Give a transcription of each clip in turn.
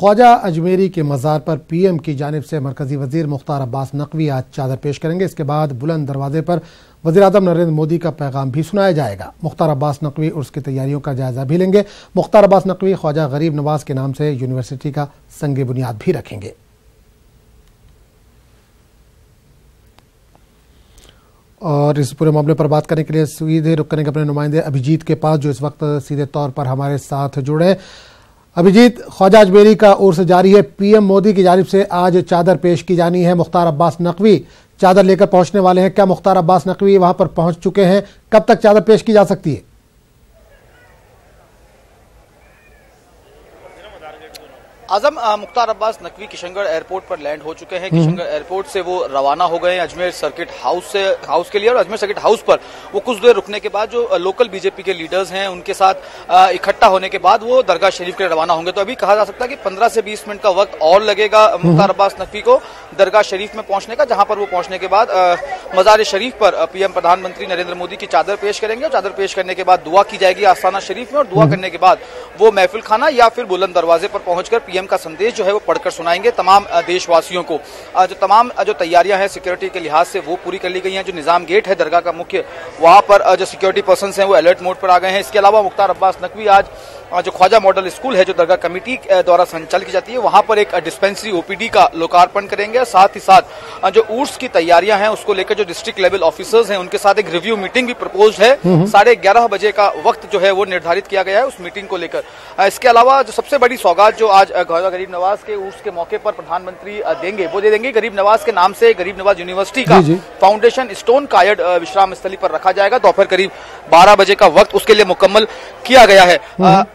ख्वाजा अजमेरी के मज़ार पर पीएम की जानिब से मरकजी वजीर मुख्तार अब्बास नकवी आज चादर पेश करेंगे। इसके बाद बुलंद दरवाजे पर वज़ीर आज़म नरेंद्र मोदी का पैगाम भी सुनाया जाएगा। मुख्तार अब्बास नकवी उर्स की तैयारियों का जायजा भी लेंगे। मुख्तार अब्बास नकवी ख्वाजा गरीब नवाज के नाम से यूनिवर्सिटी का संग बुनियाद भी रखेंगे। और इस पूरे मामले पर बात करने के लिए सीधे रुक करेंगे अपने नुमाइंदे अभिजीत के पास, जो इस वक्त सीधे तौर पर हमारे साथ जुड़े हैं। अभिजीत, ख्वाजा अजमेरी का उर्स जारी है, पीएम मोदी की जानिब से आज चादर पेश की जानी है। मुख्तार अब्बास नकवी चादर लेकर पहुंचने वाले हैं। क्या मुख्तार अब्बास नकवी वहां पर पहुंच चुके हैं? कब तक चादर पेश की जा सकती है? आजम, मुख्तार अब्बास नकवी किशनगढ़ एयरपोर्ट पर लैंड हो चुके हैं। किशनगढ़ एयरपोर्ट से वो रवाना हो गए हैं अजमेर सर्किट हाउस के लिए, और अजमेर सर्किट हाउस पर वो कुछ देर रुकने के बाद जो लोकल बीजेपी के लीडर्स हैं उनके साथ इकट्ठा होने के बाद वो दरगाह शरीफ के लिए रवाना होंगे। तो अभी कहा जा सकता है कि 15 से 20 मिनट का वक्त और लगेगा मुख्तार अब्बास नकवी को दरगाह शरीफ में पहुंचने का, जहां पर वो पहुंचने के बाद मजार शरीफ पर पीएम प्रधानमंत्री नरेंद्र मोदी की चादर पेश करेंगे। और चादर पेश करने के बाद दुआ की जाएगी आस्थाना शरीफ में, और दुआ करने के बाद वो महफिल खाना या फिर बुलंद दरवाजे पर पहुंचकर पीएम का संदेश जो है वो पढ़कर सुनाएंगे तमाम देशवासियों को। जो तैयारियां हैं सिक्योरिटी के लिहाज से वो पूरी कर ली गई हैं। जो निजाम गेट है दरगाह का मुख्य, वहां पर जो सिक्योरिटी पर्सन हैं वो अलर्ट मोड पर आ गए हैं। इसके अलावा मुख्तार अब्बास नकवी आज जो ख्वाजा मॉडल स्कूल है जो दरगाह कमेटी द्वारा संचालित की जाती है, वहां पर एक डिस्पेंसरी ओपीडी का लोकार्पण करेंगे। साथ ही साथ जो उर्स की तैयारियां हैं उसको लेकर जो डिस्ट्रिक्ट लेवल ऑफिसर्स हैं उनके साथ एक रिव्यू मीटिंग भी प्रपोज है। 11:30 बजे का वक्त जो है वो निर्धारित किया गया है उस मीटिंग को लेकर। इसके अलावा जो सबसे बड़ी सौगात जो आज ख्वाजा गरीब नवाज के उर्स के मौके पर प्रधानमंत्री देंगे, वो दे देंगे गरीब नवाज के नाम से गरीब नवाज यूनिवर्सिटी का फाउंडेशन स्टोन कायड विश्राम स्थली पर रखा जाएगा। दोपहर करीब 12 बजे का वक्त उसके लिए मुकम्मल किया गया है।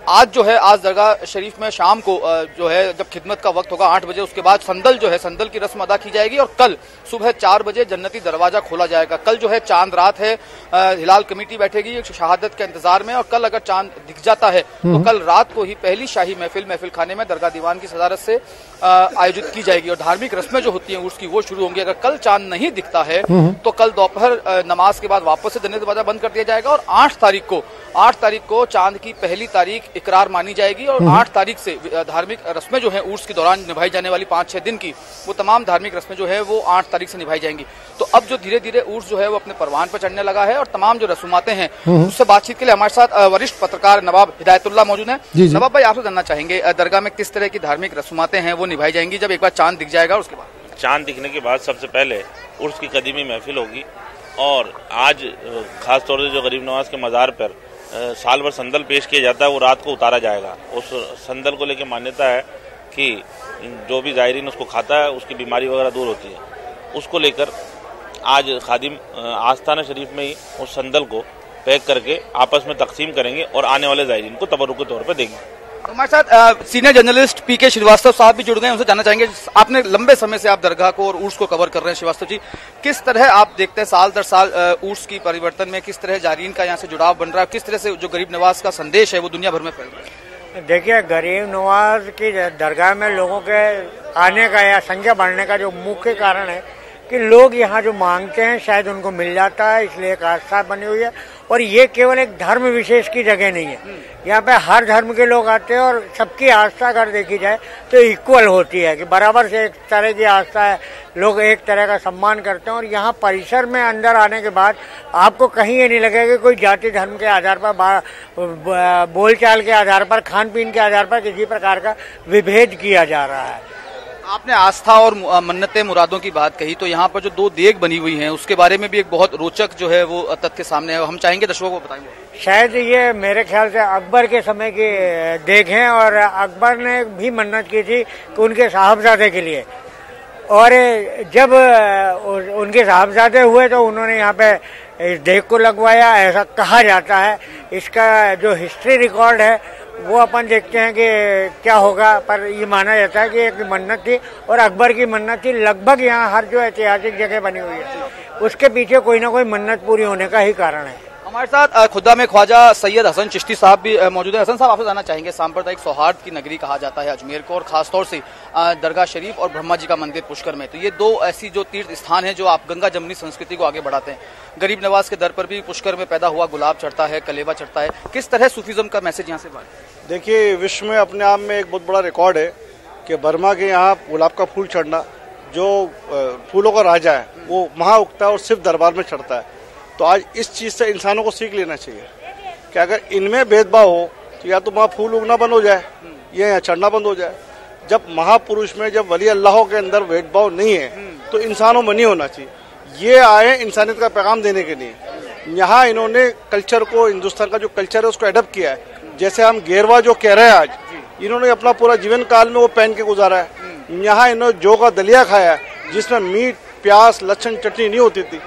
आज जो है आज दरगाह शरीफ में शाम को जो है जब खिदमत का वक्त होगा 8 बजे, उसके बाद संदल की रस्म अदा की जाएगी और कल सुबह 4 बजे जन्नती दरवाजा खोला जाएगा। कल जो है चांद रात है, हिलाल कमेटी बैठेगी शहादत के इंतजार में, और कल अगर चांद दिख जाता है तो कल रात को ही पहली शाही महफिल खाने में दरगाह दीवान की सदारत से आयोजित की जाएगी और धार्मिक रस्में जो होती हैं उसकी वो शुरू होंगी। अगर कल चांद नहीं दिखता है तो कल दोपहर नमाज के बाद वापस से जन्नती दरवाजा बंद कर दिया जाएगा और 8 तारीख को चांद की पहली तारीख इकरार मानी जाएगी और 8 तारीख से धार्मिक रस्में जो हैं उर्स के दौरान निभाई जाने वाली 5-6 दिन की वो तमाम धार्मिक रस्में जो है वो 8 तारीख से निभाई जाएंगी। तो अब जो धीरे धीरे उर्स जो है वो अपने परवान पर चढ़ने लगा है और तमाम जो रस्मातें हैं उससे बातचीत के लिए हमारे साथ वरिष्ठ पत्रकार नवाब हिदायतुल्लाह मौजूद हैं। नवाब भाई, आपसे जानना चाहेंगे दरगाह में किस तरह की धार्मिक रस्मातें हैं वो निभाई जाएंगी जब एक बार चांद दिख जाएगा? उसके बाद चांद दिखने के बाद सबसे पहले उर्स की कदीमी महफिल होगी और आज खास तौर से जो गरीब नवाज के मज़ार पर साल भर संदल पेश किया जाता है वो रात को उतारा जाएगा। उस संदल को लेकर मान्यता है कि जो भी ज़ायरीन उसको खाता है उसकी बीमारी वगैरह दूर होती है। उसको लेकर आज खादिम आस्थाना शरीफ में ही उस संदल को पैक करके आपस में तकसीम करेंगे और आने वाले ज़ायरीन को तबरुक के तौर पर देंगे। हमारे साथ सीनियर जर्नलिस्ट पीके श्रीवास्तव साहब भी जुड़ गए हैं, उनसे जानना चाहेंगे, आपने लंबे समय से आप दरगाह को और उर्स को कवर कर रहे हैं। श्रीवास्तव जी, किस तरह आप देखते हैं साल दर साल उर्स की परिवर्तन में किस तरह जारीन का यहाँ से जुड़ाव बन रहा है, किस तरह से जो गरीब नवाज का संदेश है वो दुनिया भर में फैल रहा है? देखिए, गरीब नवाज की दरगाह में लोगों के आने का या संख्या बढ़ने का जो मुख्य कारण है कि लोग यहाँ जो मांगते हैं शायद उनको मिल जाता है, इसलिए एक आस्था बनी हुई है। और ये केवल एक धर्म विशेष की जगह नहीं है, यहाँ पे हर धर्म के लोग आते हैं और सबकी आस्था अगर देखी जाए तो इक्वल होती है कि बराबर से एक तरह की आस्था है, लोग एक तरह का सम्मान करते हैं। और यहाँ परिसर में अंदर आने के बाद आपको कहीं ये नहीं लगेगा कि कोई जाति धर्म के आधार पर, बोलचाल के आधार पर, खान पीन के आधार पर किसी प्रकार का विभेद किया जा रहा है। आपने आस्था और मन्नतें मुरादों की बात कही, तो यहाँ पर जो 2 देग बनी हुई हैं उसके बारे में भी एक बहुत रोचक जो है वो तथ्य सामने है, हम चाहेंगे दर्शकों को बताएंगे। शायद ये मेरे ख्याल से अकबर के समय की देग हैं और अकबर ने भी मन्नत की थी कि उनके साहबजादे के लिए, और जब उनके साहबजादे हुए तो उन्होंने यहाँ पे इस देग को लगवाया, ऐसा कहा जाता है। इसका जो हिस्ट्री रिकॉर्ड है वो अपन देखते हैं कि क्या होगा, पर ये माना जाता है कि एक मन्नत थी और अकबर की मन्नत थी। लगभग यहाँ हर जो ऐतिहासिक जगह बनी हुई है उसके पीछे कोई ना कोई मन्नत पूरी होने का ही कारण है। हमारे साथ खुदा में ख्वाजा सैयद हसन चिश्ती साहब भी मौजूद है। हसन साहब, आपसे जानना चाहेंगे, सांप्रदायिक सौहार्द की नगरी कहा जाता है अजमेर को, और खासतौर से दरगाह शरीफ और ब्रह्मा जी का मंदिर पुष्कर में, तो ये 2 ऐसी जो तीर्थ स्थान है जो आप गंगा जमनी संस्कृति को आगे बढ़ाते हैं। गरीब नवाज के दर पर भी पुष्कर में पैदा हुआ गुलाब चढ़ता है, कलेवा चढ़ता है, किस तरह सूफीज्म का मैसेज यहाँ से बात? देखिए, विश्व में अपने आप में एक बहुत बड़ा रिकॉर्ड है कि बर्मा के यहाँ गुलाब का फूल चढ़ना, जो फूलों का राजा है, वो वहाँ उगता है और सिर्फ दरबार में चढ़ता है। तो आज इस चीज़ से इंसानों को सीख लेना चाहिए कि अगर इनमें भेदभाव हो तो या तो वहाँ फूल उगना बंद हो जाए या यहाँ चढ़ना बंद हो जाए। जब महापुरुष में, जब वली अल्लाह के अंदर भेदभाव नहीं है तो इंसानों में नहीं होना चाहिए। ये आए इंसानियत का पैगाम देने के लिए। यहाँ इन्होंने कल्चर को, हिंदुस्तान का जो कल्चर है उसको एडप्ट किया है। जैसे हम घेरवा जो कह रहे हैं आज, इन्होंने अपना पूरा जीवन काल में वो पहन के गुजारा है। यहाँ इन्होंने जौ का दलिया खाया है जिसमें मीट, प्याज, लहसुन, चटनी नहीं होती थी।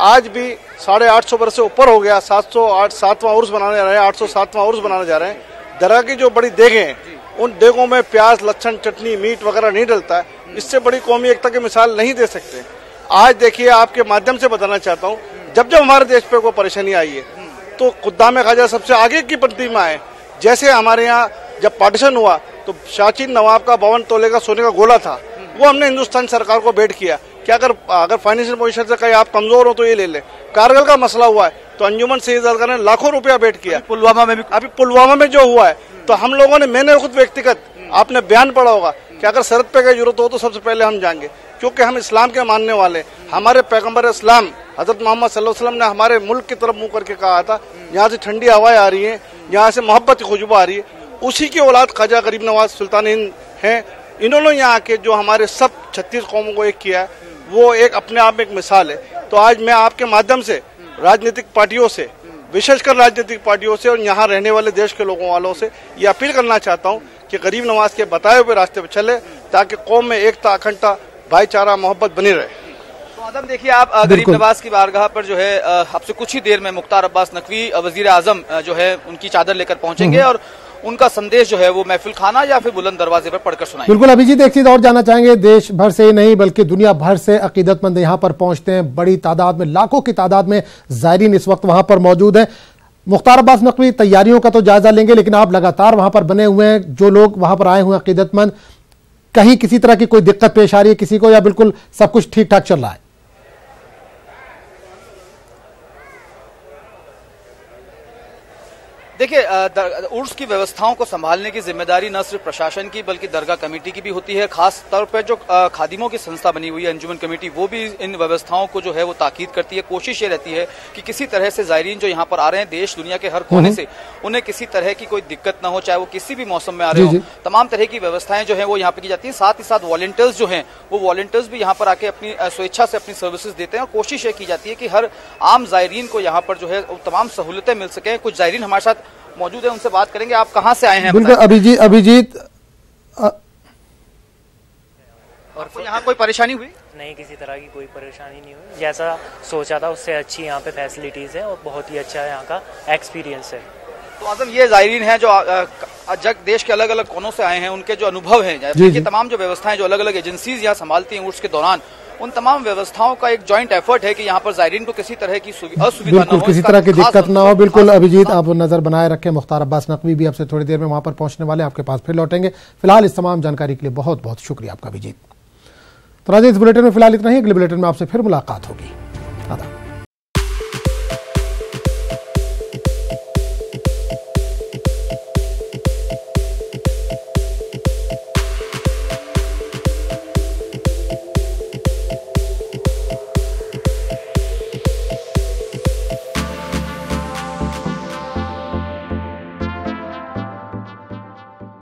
आज भी 850 वर्ष से ऊपर हो गया, 707वां उर्स बनाने जा रहे हैं, 807वां उर्स बनाने जा रहे हैं। दरगाह की जो बड़ी देगें हैं, उन देगों में प्याज, लहसुन, चटनी, मीट वगैरह नहीं डलता है। इससे बड़ी कौमी एकता की मिसाल नहीं दे सकते। आज देखिए, आपके माध्यम से बताना चाहता हूँ, जब जब हमारे देश पे कोई परेशानी आई है तो खुद्दाम ख्वाजा सबसे आगे की पंक्ति में आए। जैसे हमारे यहाँ जब पार्टीशन हुआ तो शाचीन नवाब का 52 तोले का सोने का गोला था, वो हमने हिंदुस्तान सरकार को भेंट किया कि अगर फाइनेंशियल पोजीशन से कहीं आप कमजोर हो तो ये ले ले। कारगिल का मसला हुआ है तो अंजुमन शहीद ने लाखों रुपया भेंट किया। पुलवामा में भी, अभी पुलवामा में जो हुआ है, तो हम लोगों ने, मैंने खुद व्यक्तिगत, आपने बयान पढ़ा होगा कि अगर सरहद पे की जरूरत हो तो सबसे पहले हम जाएंगे, क्योंकि हम इस्लाम के मानने वाले। हमारे पैगंबर इस्लाम हजरत मोहम्मद सल्लल्लाहु अलैहि वसल्लम ने हमारे मुल्क की तरफ मुंह करके कहा था, यहाँ से ठंडी हवाएं आ रही हैं, यहाँ से मोहब्बत की खुशबू आ रही है। उसी की औलाद ख्वाजा गरीब नवाज सुल्तान हिंद हैं। इन्होंने यहाँ आके जो हमारे सब 36 कौमों को एक किया है, वो एक अपने आप में एक मिसाल है। तो आज मैं आपके माध्यम से राजनीतिक पार्टियों से, विशेषकर राजनीतिक पार्टियों से और यहाँ रहने वाले देश के लोगों वालों से ये अपील करना चाहता हूँ कि गरीब नवाज के बताए हुए रास्ते पर चले, ताकि कौम में एकता, अखंडता, भाईचारा, मोहब्बत बनी रहे। तो आदम, देखिए, आप गरीब नवाज की बारगाह पर जो है आपसे कुछ ही देर में मुख्तार अब्बास नकवी वजीर आजम जो है उनकी चादर लेकर पहुंचेंगे और उनका संदेश जो है वो महफिल खाना या फिर बुलंद दरवाजे पर पढ़कर सुनाएंगे। बिल्कुल अभिजीत, एक चीज और जानना चाहेंगे, देश भर से ही नहीं बल्कि दुनिया भर से अकीदतमंद यहाँ पर पहुंचते हैं, बड़ी तादाद में, लाखों की तादाद में ज़ायरीन इस वक्त वहां पर मौजूद हैं। मुख्तार अब्बास नकवी तैयारियों का तो जायजा लेंगे, लेकिन आप लगातार वहां पर बने हुए हैं, जो लोग वहां पर आए हुए हैं अकीदतमंद, कहीं किसी तरह की कोई दिक्कत पेश आ रही है किसी को, या बिल्कुल सब कुछ ठीक ठाक चल रहा है? देखिए, उर्स की व्यवस्थाओं को संभालने की जिम्मेदारी न सिर्फ प्रशासन की बल्कि दरगाह कमेटी की भी होती है। खास तौर पर जो खादिमों की संस्था बनी हुई है अंजुमन कमेटी, वो भी इन व्यवस्थाओं को जो है वो ताकीद करती है। कोशिश ये रहती है कि किसी तरह से ज़ायरीन जो यहाँ पर आ रहे हैं देश दुनिया के हर कोने से, उन्हें किसी तरह की कोई दिक्कत न हो, चाहे वो किसी भी मौसम में आ रहे हो। तमाम तरह की व्यवस्थाएं जो है वो यहाँ पर की जाती है। साथ ही साथ वॉलंटियर्स जो हैं वो वॉलंटियर्स भी यहाँ पर आके अपनी स्वेच्छा से अपनी सर्विसेज देते हैं और कोशिश ये की जाती है कि हर आम ज़ायरीन को यहाँ पर जो है तमाम सहूलतें मिल सकें। कुछ ज़ायरीन हमारे साथ मौजूद है, उनसे बात करेंगे। आप कहां से आए हैं? बिल्कुल अभिजीत, और यहाँ कोई परेशानी हुई? नहीं, किसी तरह की कोई परेशानी नहीं हुई। जैसा सोचा था उससे अच्छी यहाँ पे फैसिलिटीज है और बहुत ही अच्छा यहाँ का एक्सपीरियंस है। तो आजम, ये ज़ायरीन हैं जो देश के अलग अलग कोनों से आए हैं, उनके जो अनुभव हैं, ये तमाम जो व्यवस्थाएं जो अलग अलग एजेंसीज यहाँ संभालती हैं उर्स के दौरान, उन तमाम व्यवस्थाओं का एक जॉइंट एफर्ट है कि यहाँ पर ज़ायरीन को किसी तरह की असुविधा न हो, किसी तरह की दिक्कत ना हो। बिल्कुल अभिजीत, आप नजर बनाए रखें। मुख्तार अब्बास नकवी भी आपसे थोड़ी देर में वहां पर पहुंचने वाले, आपके पास फिर लौटेंगे। फिलहाल इस तमाम जानकारी के लिए बहुत बहुत शुक्रिया आपका अभिजीत। तो राजेश, इस बुलेटिन में फिलहाल इतना ही। अगले बुलेटिन में आपसे फिर मुलाकात होगी। आदाब।